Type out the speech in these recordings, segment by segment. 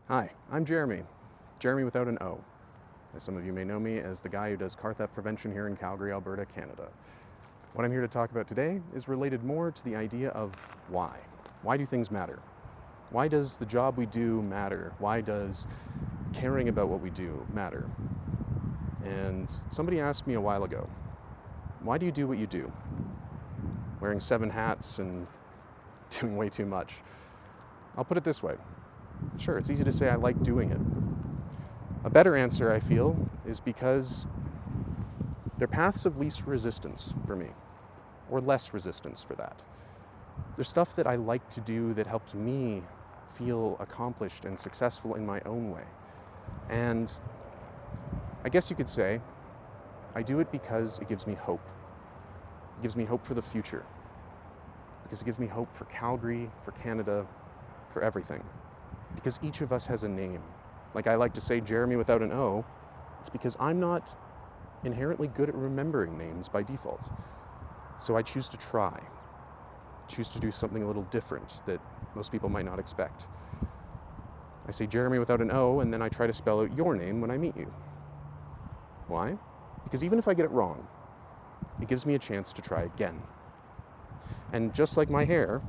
Hi, I'm Jeremy. Jeremy without an O. As some of you may know me as the guy who does car theft prevention here in Calgary, Alberta, Canada. What I'm here to talk about today is related more to the idea of why. Why do things matter? Why does the job we do matter? Why does caring about what we do matter? And somebody asked me a while ago, why do you do what you do? Wearing 7 hats and doing way too much. I'll put it this way. Sure, it's easy to say I like doing it. A better answer, I feel, is because they're paths of least resistance for me, or less resistance for that. There's stuff that I like to do that helps me feel accomplished and successful in my own way. And I guess you could say I do it because it gives me hope. It gives me hope for the future. Because it gives me hope for Calgary, for Canada, for everything. Because each of us has a name. Like I like to say, Jeremy without an O, it's because I'm not inherently good at remembering names by default. So I choose to try. Choose to do something a little different that most people might not expect. I say Jeremy without an O, and then I try to spell out your name when I meet you. Why? Because even if I get it wrong, it gives me a chance to try again. And just like my hair,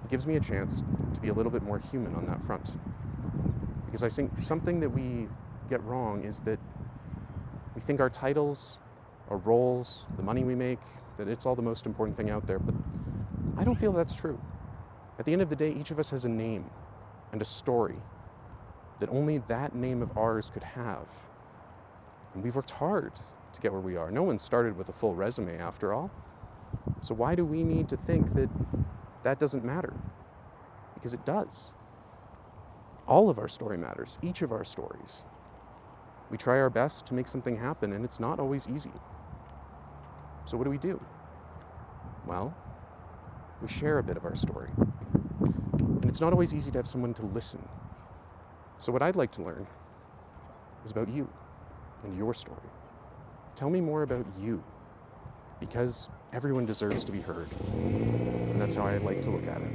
it gives me a chance to be a little bit more human on that front. Because I think something that we get wrong is that we think our titles, our roles, the money we make, that it's all the most important thing out there, but I don't feel that's true. At the end of the day, each of us has a name and a story that only that name of ours could have. And we've worked hard to get where we are. No one started with a full resume after all. So why do we need to think that that doesn't matter? Because it does. All of our story matters, each of our stories. We try our best to make something happen, and it's not always easy. So what do? Well, we share a bit of our story. And it's not always easy to have someone to listen. So what I'd like to learn is about you and your story. Tell me more about you, because everyone deserves to be heard. And that's how I'd like to look at it.